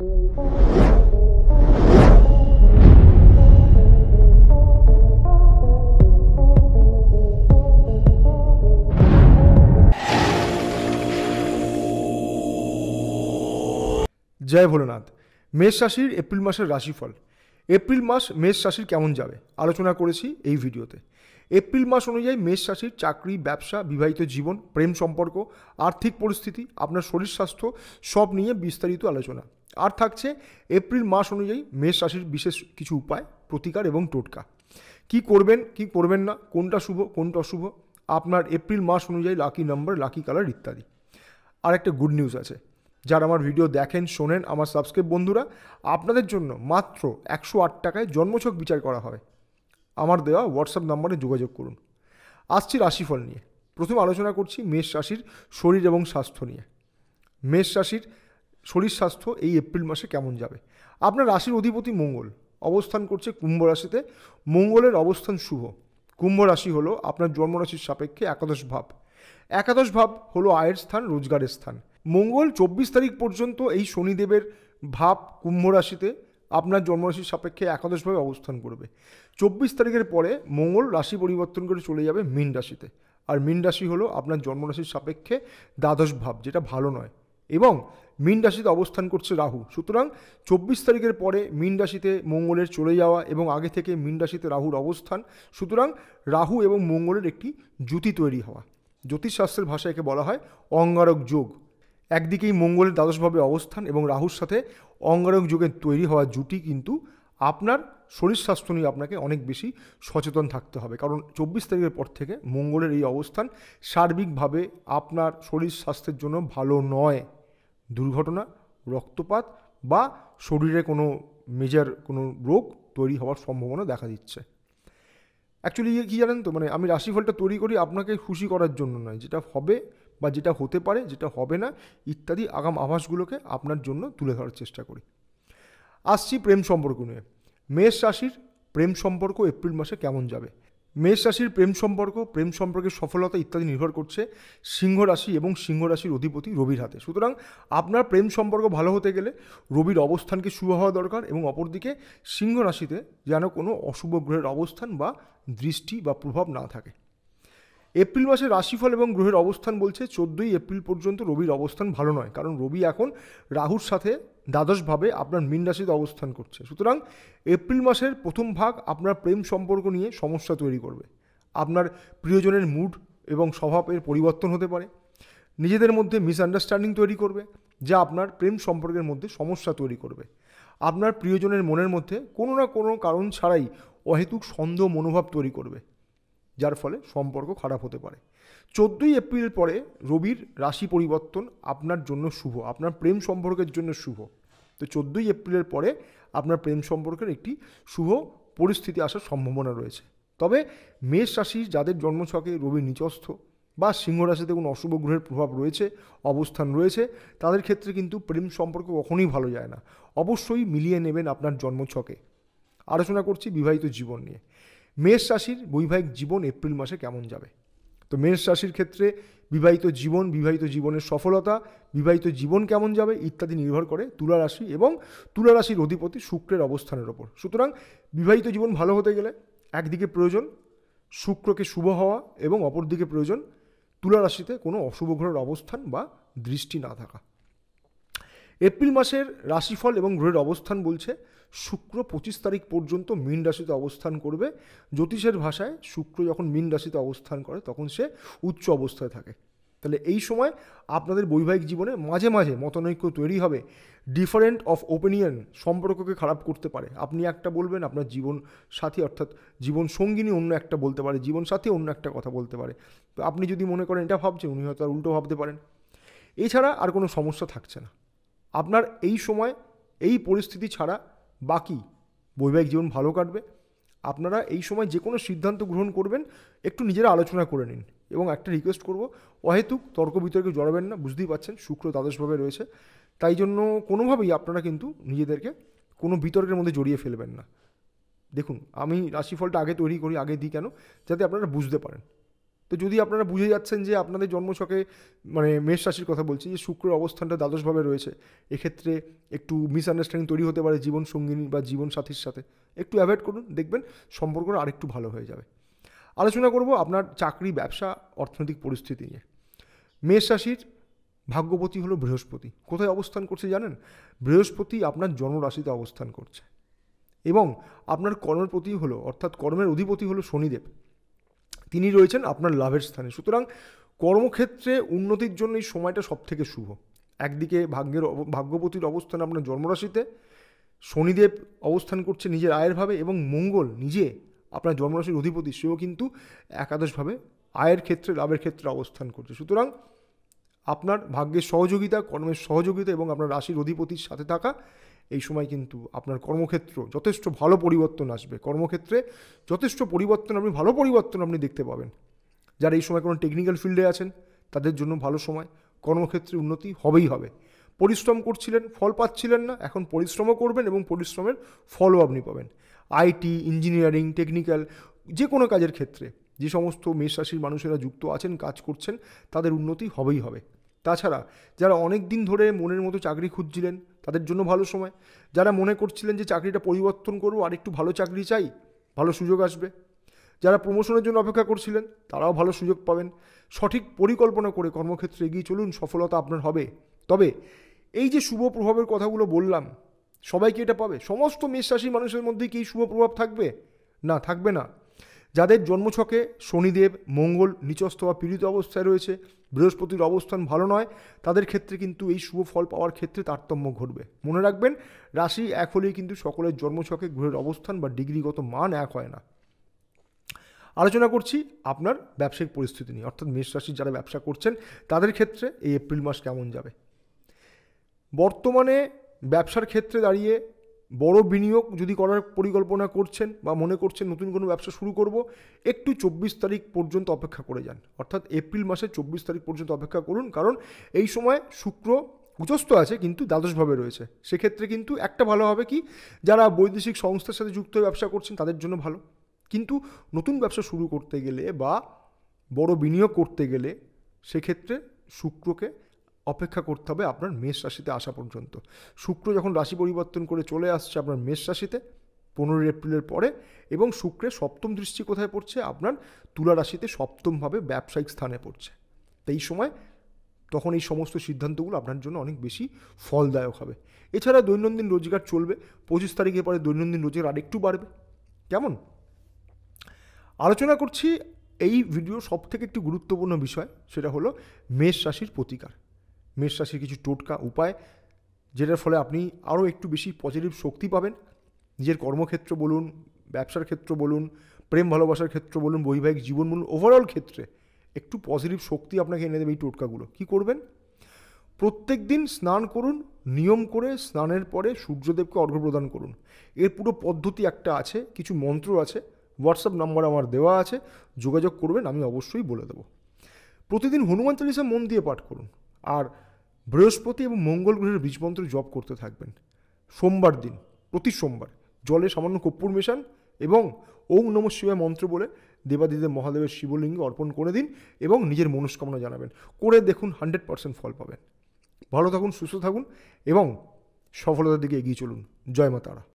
জয় ভোলেনাথ। মেষ রাশির এপ্রিল মাসের রাশিফল। এপ্রিল মাস মেষ রাশির কেমন যাবে আলোচনা করেছি এই ভিডিওতে। এপ্রিল মাস অনুযায়ী মেষ রাশির চাকরি, ব্যবসা, বিবাহিত জীবন, প্রেম সম্পর্ক, আর্থিক পরিস্থিতি, আপনার শরীর স্বাস্থ্য সব নিয়ে বিস্তারিত আলোচনা। আর থাকছে এপ্রিল মাস অনুযায়ী মেষ রাশির বিশেষ কিছু উপায়, প্রতিকার এবং টোটকা। কি করবেন কি করবেন না, কোনটা শুভ কোনটা অশুভ, আপনার এপ্রিল মাস অনুযায়ী লাকি নাম্বার, লাকি কালার ইত্যাদি। আর একটা গুড নিউজ আছে, যারা আমার ভিডিও দেখেন, শোনেন, আমার সাবস্ক্রাইব বন্ধুরা, আপনাদের জন্য মাত্র 108 টাকায় জন্মছক বিচার করা হয়। আমার দেওয়া হোয়াটসঅ্যাপ নাম্বারে যোগাযোগ করুন। আসছি রাশিফল নিয়ে। প্রথম আলোচনা করছি মেষ রাশির শরীর এবং স্বাস্থ্য নিয়ে। মেষ রাশির শরীর স্বাস্থ্য এই এপ্রিল মাসে কেমন যাবে। আপনার রাশির অধিপতি মঙ্গল অবস্থান করছে কুম্ভ রাশিতে। মঙ্গলের অবস্থান শুভ। কুম্ভ রাশি হলো আপনার জন্মরাশির সাপেক্ষে একাদশ ভাব। একাদশ ভাব হলো আয়ের স্থান, রোজগারের স্থান। মঙ্গল 24 তারিখ পর্যন্ত এই শনিদেবের ভাব কুম্ভ রাশিতে আপনার জন্মরাশির সাপেক্ষে একাদশভাবে অবস্থান করবে। 24 তারিখের পরে মঙ্গল রাশি পরিবর্তন করে চলে যাবে মীন রাশিতে। আর মীন রাশি হলো আপনার জন্মরাশির সাপেক্ষে দ্বাদশ ভাব, যেটা ভালো নয়। এবং মীন রাশিতে অবস্থান করছে রাহু। সুতরাং 24 তারিখের পরে মীন রাশিতে মঙ্গলের চলে যাওয়া এবং আগে থেকে মীন রাশিতে রাহুর অবস্থান, সুতরাং রাহু এবং মঙ্গলের একটি জুতি তৈরি হওয়া। জ্যোতিষশাস্ত্রের ভাষায় একে বলা হয় অঙ্গারক যোগ। একদিকেই মঙ্গলের দ্বাদশভাবে অবস্থান এবং রাহুর সাথে অঙ্গারক যোগের তৈরি হওয়া জুটি, কিন্তু আপনার শরীর স্বাস্থ্য নিয়ে আপনাকে অনেক বেশি সচেতন থাকতে হবে। কারণ 24 তারিখের পর থেকে মঙ্গলের এই অবস্থান সার্বিকভাবে আপনার শরীর স্বাস্থ্যের জন্য ভালো নয়। দুর্ঘটনা, রক্তপাত বা শরীরে কোনো মেজর কোনো রোগ তৈরি হওয়ার সম্ভাবনা দেখা দিচ্ছে। অ্যাকচুয়ালি কী জানেন তো, আমি রাশিফলটা তৈরি করি আপনাকে খুশি করার জন্য নয়। যেটা হবে বা যেটা হতে পারে, যেটা হবে না ইত্যাদি আগাম আভাসগুলোকে আপনার জন্য তুলে ধরার চেষ্টা করি। আসছি প্রেম সম্পর্ক নিয়ে। মেষ রাশির প্রেম সম্পর্ক এপ্রিল মাসে কেমন যাবে। মেষ রাশির প্রেম সম্পর্কের সফলতা ইত্যাদি নির্ভর করছে সিংহ রাশি এবং সিংহ রাশির অধিপতি রবির হাতে। সুতরাং আপনার প্রেম সম্পর্ক ভালো হতে গেলে রবির অবস্থানকে শুভ হওয়া দরকার এবং অপরদিকে সিংহ রাশিতে যেন কোনো অশুভ গ্রহের অবস্থান বা দৃষ্টি বা প্রভাব না থাকে। এপ্রিল মাসে রাশিফল এবং গ্রহের অবস্থান বলছে 14ই এপ্রিল পর্যন্ত রবির অবস্থান ভালো নয়, কারণ রবি এখন রাহুর সাথে দ্বাদশভাবে আপনার মীন রাশিতে অবস্থান করছে। সুতরাং এপ্রিল মাসের প্রথম ভাগ আপনার প্রেম সম্পর্ক নিয়ে সমস্যা তৈরি করবে। আপনার প্রিয়জনের মুড এবং স্বভাবের পরিবর্তন হতে পারে। নিজেদের মধ্যে মিসআন্ডারস্ট্যান্ডিং তৈরি করবে, যা আপনার প্রেম সম্পর্কের মধ্যে সমস্যা তৈরি করবে। আপনার প্রিয়জনের মনের মধ্যে কোনো না কোনো কারণ ছাড়াই অহেতুক সন্দেহ মনোভাব তৈরি করবে, যার ফলে সম্পর্ক খারাপ হতে পারে। 14ই এপ্রিল পরে রবির রাশি পরিবর্তন আপনার জন্য শুভ, আপনার প্রেম সম্পর্কের জন্য শুভ। তো 14ই এপ্রিলের পরে আপনার প্রেম সম্পর্কের একটি শুভ পরিস্থিতি আসার সম্ভাবনা রয়েছে। তবে মেষ রাশির যাদের জন্মছকে রবি নিচস্থ বা সিংহ রাশিতে কোনো অশুভ গ্রহের প্রভাব রয়েছে, অবস্থান রয়েছে, তাদের ক্ষেত্রে কিন্তু প্রেম সম্পর্ক কখনোই ভালো যায় না। অবশ্যই মিলিয়ে নেবেন আপনার জন্মছকে। আলোচনা করছি বিবাহিত জীবন নিয়ে। মেষ রাশির বৈবাহিক জীবন এপ্রিল মাসে কেমন যাবে। তো মেষ রাশির ক্ষেত্রে বিবাহিত জীবনের সফলতা, বিবাহিত জীবন কেমন যাবে ইত্যাদি নির্ভর করে তুলা রাশি এবং তুলা রাশির অধিপতি শুক্রের অবস্থানের ওপর। সুতরাং বিবাহিত জীবন ভালো হতে গেলে একদিকে প্রয়োজন শুক্রকে শুভ হওয়া এবং অপরদিকে প্রয়োজন তুলা রাশিতে কোনো অশুভ গ্রহের অবস্থান বা দৃষ্টি না থাকা। এপ্রিল মাসের রাশিফল এবং গ্রহের অবস্থান বলছে শুক্র 25 তারিখ পর্যন্ত মীন রাশিতে অবস্থান করবে। জ্যোতিষের ভাষায় শুক্র যখন মীন রাশিতে অবস্থান করে তখন সে উচ্চ অবস্থায় থাকে। তাহলে এই সময় আপনাদের বৈবাহিক জীবনে মাঝে মাঝে মতানৈক্য তৈরি হবে। ডিফারেন্ট অফ ওপিনিয়ন সম্পর্ককে খারাপ করতে পারে। আপনি একটা বলবেন, আপনার জীবন সাথী অর্থাৎ জীবন সঙ্গিনী অন্য একটা বলতে পারে, জীবন সাথী অন্য একটা কথা বলতে পারে। তো আপনি যদি মনে করেন এটা ভাবছেন, উনি হয়তো আর উল্টো ভাবতে পারেন। এছাড়া আর কোনো সমস্যা থাকছে না আপনার এই সময়। এই পরিস্থিতি ছাড়া বাকি বৈবাহিক জীবন ভালো কাটবে। আপনারা এই সময় যে কোনো সিদ্ধান্ত গ্রহণ করবেন একটু নিজেরা আলোচনা করে নিন। এবং একটা রিকোয়েস্ট করব, অহেতুক তর্ক বিতর্কে জড়াবেন না। বুঝতেই পারছেন শুক্র দ্বাদশভাবে রয়েছে, তাই জন্য কোনোভাবেই আপনারা কিন্তু নিজেদেরকে কোনো বিতর্কের মধ্যে জড়িয়ে ফেলবেন না। দেখুন, আমি রাশিফলটা আগে তৈরি করি, আগে দিই কেন, যাতে আপনারা বুঝতে পারেন। তো যদি আপনারা বুঝে যাচ্ছেন যে আপনাদের জন্মছকে মানে মেষ রাশির কথা বলছি, যে শুক্রের অবস্থানটা দ্বাদশভাবে রয়েছে, এক্ষেত্রে একটু মিসআন্ডারস্ট্যান্ডিং তৈরি হতে পারে জীবন সঙ্গিনী বা জীবন সাথীর সাথে, একটু অ্যাভয়েড করুন, দেখবেন সম্পর্কটা আরেকটু ভালো হয়ে যাবে। আলোচনা করব আপনার চাকরি, ব্যবসা, অর্থনৈতিক পরিস্থিতি নিয়ে। মেষ রাশির ভাগ্যপতি হলো বৃহস্পতি। কোথায় অবস্থান করছে জানেন? বৃহস্পতি আপনার জন্মরাশিতে অবস্থান করছে, এবং আপনার কর্মের প্রতি হলো, অর্থাৎ কর্মের অধিপতি হলো শনিদেব, তিনি রয়েছেন আপনার লাভের স্থানে। সুতরাং কর্মক্ষেত্রে উন্নতির জন্য এই সময়টা সবথেকে শুভ। একদিকে ভাগ্যপতির অবস্থান আপনার জন্মরাশিতে, শনিদেব অবস্থান করছে নিজের আয়ের ভাবে, এবং মঙ্গল নিজে আপনার জন্মরাশির অধিপতি, সেও কিন্তু একাদশভাবে আয়ের ক্ষেত্রে, লাভের ক্ষেত্রে অবস্থান করছে। সুতরাং আপনার ভাগ্যের সহযোগিতা, কর্মের সহযোগিতা এবং আপনার রাশির অধিপতির সাথে থাকা, এই সময় কিন্তু আপনার কর্মক্ষেত্র যথেষ্ট ভালো পরিবর্তন আসবে। কর্মক্ষেত্রে যথেষ্ট পরিবর্তন, আপনি ভালো পরিবর্তন আপনি দেখতে পাবেন। যারা এই সময় কোনো টেকনিক্যাল ফিল্ডে আছেন তাদের জন্য ভালো সময়, কর্মক্ষেত্রে উন্নতি হবেই হবে। পরিশ্রম করছিলেন, ফল পাচ্ছিলেন না, এখন পরিশ্রমও করবেন এবং পরিশ্রমের ফলও আপনি পাবেন। আইটি, ইঞ্জিনিয়ারিং, টেকনিক্যাল যে কোনো কাজের ক্ষেত্রে যে সমস্ত মেষ রাশির মানুষেরা যুক্ত আছেন, কাজ করছেন, তাদের উন্নতি হবেই হবে। তাছাড়া যারা অনেক দিন ধরে মনের মতো চাকরি খুঁজছিলেন, তাদের জন্য ভালো সময়। যারা মনে করছিলেন যে চাকরিটা পরিবর্তন করবো, আরেকটু ভালো চাকরি চাই, ভালো সুযোগ আসবে। যারা প্রমোশনের জন্য অপেক্ষা করছিলেন, তারাও ভালো সুযোগ পাবেন। সঠিক পরিকল্পনা করে কর্মক্ষেত্রে এগিয়ে চলুন, সফলতা আপনার হবে। তবে এই যে শুভ প্রভাবের কথাগুলো বললাম, সবাই কি এটা পাবে? সমস্ত মেষ রাশির মানুষের মধ্যেই কি এই শুভ প্রভাব থাকবে? না, থাকবে না। যাদের জন্মছকে শনিদেব, মঙ্গল নিচস্থ বা পীড়িত অবস্থায় রয়েছে, বৃহস্পতির অবস্থান ভালো নয়, তাদের ক্ষেত্রে কিন্তু এই শুভ ফল পাওয়ার ক্ষেত্রে তারতম্য ঘটবে। মনে রাখবেন, রাশি এক হলেই কিন্তু সকলের জন্মছকে গ্রহের অবস্থান বা ডিগ্রিগত মান এক হয় না। আলোচনা করছি আপনার ব্যবসায়িক পরিস্থিতি নিয়ে, অর্থাৎ মেষ রাশির যারা ব্যবসা করছেন তাদের ক্ষেত্রে এই এপ্রিল মাস কেমন যাবে। বর্তমানে ব্যবসার ক্ষেত্রে দাঁড়িয়ে বড় বিনিয়োগ যদি করার পরিকল্পনা করছেন বা মনে করছেন নতুন কোনো ব্যবসা শুরু করব, একটু 24 তারিখ পর্যন্ত অপেক্ষা করে যান। অর্থাৎ এপ্রিল মাসের 24 তারিখ পর্যন্ত অপেক্ষা করুন, কারণ এই সময় শুক্র উচ্চস্থ আছে কিন্তু দ্বাদশভাবে রয়েছে। সেক্ষেত্রে কিন্তু একটা ভালো হবে কি, যারা বৈদেশিক সংস্থার সাথে যুক্ত হয়ে ব্যবসা করছেন তাদের জন্য ভালো। কিন্তু নতুন ব্যবসা শুরু করতে গেলে বা বড় বিনিয়োগ করতে গেলে সেক্ষেত্রে শুক্রকে অপেক্ষা করতে হবে আপনার মেষ রাশিতে আসা পর্যন্ত। শুক্র যখন রাশি পরিবর্তন করে চলে আসছে আপনার মেষ রাশিতে 15 এপ্রিলের পরে, এবং শুক্রের সপ্তম দৃষ্টি কোথায় পড়ছে? আপনার তুলা রাশিতে সপ্তমভাবে ব্যবসায়িক স্থানে পড়ছে। তো এই সময় তখন এই সমস্ত সিদ্ধান্তগুলো আপনার জন্য অনেক বেশি ফলদায়ক হবে। এছাড়া দৈনন্দিন রোজগার চলবে। 25 তারিখের পরে দৈনন্দিন রোজগার আরেকটু বাড়বে। কেমন? আলোচনা করছি এই ভিডিওর সবথেকে একটি গুরুত্বপূর্ণ বিষয়, সেটা হলো মেষ রাশির প্রতিকার। মেষ রাশির কিছু টোটকা উপায়, যেটার ফলে আপনি আরও একটু বেশি পজিটিভ শক্তি পাবেন। নিজের কর্মক্ষেত্র বলুন, ব্যবসার ক্ষেত্র বলুন, প্রেম ভালোবাসার ক্ষেত্র বলুন, বৈবাহিক জীবন বলুন, ওভারঅল ক্ষেত্রে একটু পজিটিভ শক্তি আপনাকে এনে দেবে এই টোটকাগুলো। কী করবেন? প্রত্যেক দিন স্নান করুন, নিয়ম করে স্নানের পরে সূর্যদেবকে অর্ঘ্য প্রদান করুন। এর পুরো পদ্ধতি একটা আছে, কিছু মন্ত্র আছে, হোয়াটসঅ্যাপ নাম্বার আমার দেওয়া আছে, যোগাযোগ করবেন, আমি অবশ্যই বলে দেবো। প্রতিদিন হনুমান চালিসা মন দিয়ে পাঠ করুন, আর বৃহস্পতি এবং মঙ্গল গ্রহের বীজমন্ত্র জপ করতে থাকবেন। সোমবার দিন, প্রতি সোমবার জলে সামান্য কর্পূর মেশান এবং ওং নমঃ শিবায় মন্ত্র বলে দেবাদিদেব মহাদেবের শিবলিঙ্গে অর্পণ করে দিন এবং নিজের মনস্কামনা জানাবেন। করে দেখুন 100% ফল পাবেন। ভালো থাকুন, সুস্থ থাকুন এবং সফলতার দিকে এগিয়ে চলুন। জয় মা তারা।